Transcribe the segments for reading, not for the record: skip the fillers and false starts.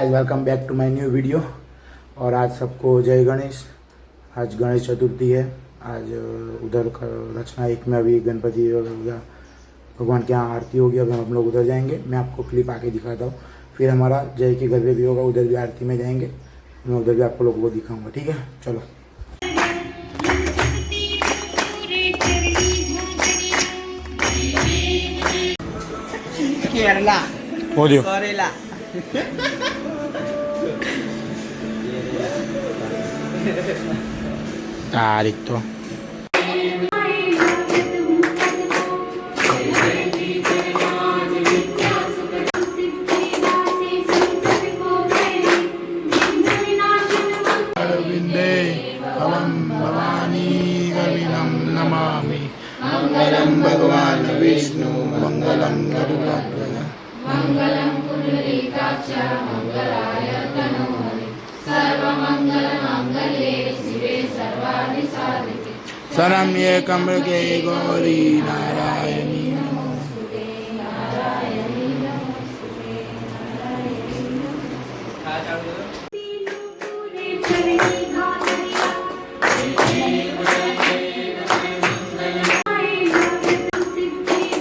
Guys welcome back to my new video. और आज सबको जय गणेश। आज गणेश चतुर्थी है। आज उधर रचना एक में अभी गणपति होगा, भगवान के यहाँ आरती होगी। अभी हम लोग उधर जाएंगे, मैं आपको क्लिप आके दिखाता हूँ। फिर हमारा जय के घर पे भी होगा, उधर भी आरती में जाएंगे, मैं उधर भी आपको लोगों को दिखाऊंगा। ठीक है, चलो। केरला करेला तारीख तो अरविंदे भवं भवानी रविनं नमामि। मंगलम भगवान विष्णु मंगलम गरुड़ध्वज मंगलम पुंडरीकाक्ष मंगलाय तनोहरि सर्वमंगल मांगल्ये शिवे सर्वार्थिसाधिके शरण्ये त्र्यंबके गौरी नारायणी नमोस्तुते नारायणी नमोस्तुते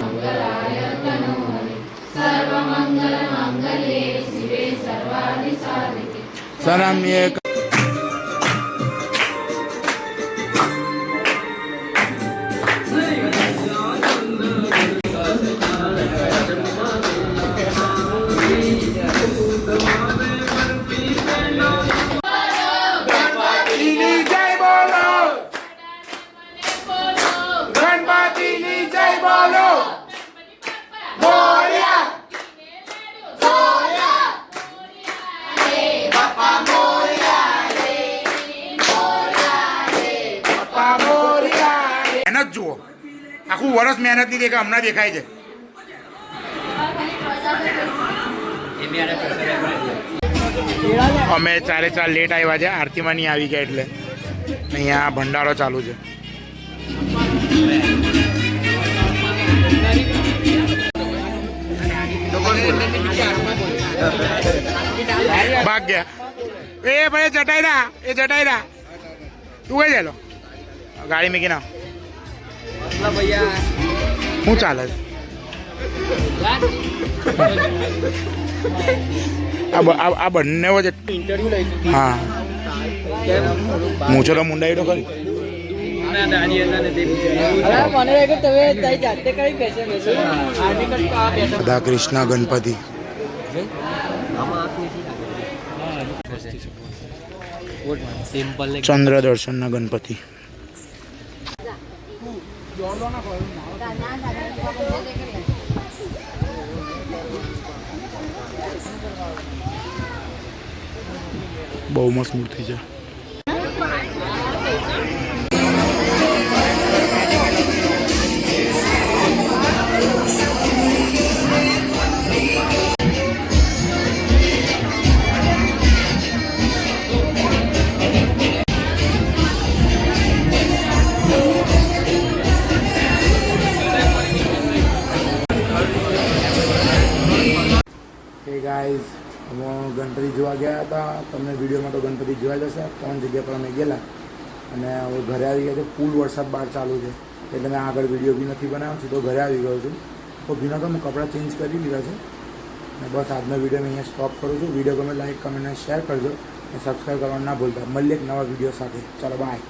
मंगलाय तनोहरि सर्वमंगल मांगल्ये शिवे सर्वार्थिसाधिके शरण्ये मेहनत जुओ, आखू वर्ष मेहनत नहीं देखा, हमने देखाय है। अमे 4:04 लेट आव्या छे, आरती में नहीं आई गया एटले अहींया भंडारो चालू है। भाग गया ए भाई, जटाई रहा तू कहीं जाए गाड़ी में ना हूँ चाले आ बने हाँ मूछो मुंडाई तो खरी राधा कृष्ण गणपति चंद्र दर्शन गणपति बहु मस्त मूर्ति है। गाइस हम गणपति જોવા ગયા હતા, તમને વિડીયોમાં તો ગણપતિ જોવા જશે। 3 જગ્યા પર અમે ગયેલા અને હવે ઘરે આવી ગયા છે। ફૂલ વરસાદ બહાર ચાલુ છે એટલે મેં આગળ વિડીયો બી નથી બનાવ્યો, સીધો ઘરે આવી ગયો છું। તો ભીનો તો હું કપડાં ચેન્જ કરી લીધા છે અને બસ આજનો વિડીયો મેં અહીંયા સ્ટોપ કરું છું। વિડીયો ગમે લાઈક કમેન્ટ અને શેર કરજો અને સબસ્ક્રાઈબ કરવાનું ના ભૂલતા। મળીએ એક નવા વિડીયો સાથે। ચાલો બાય।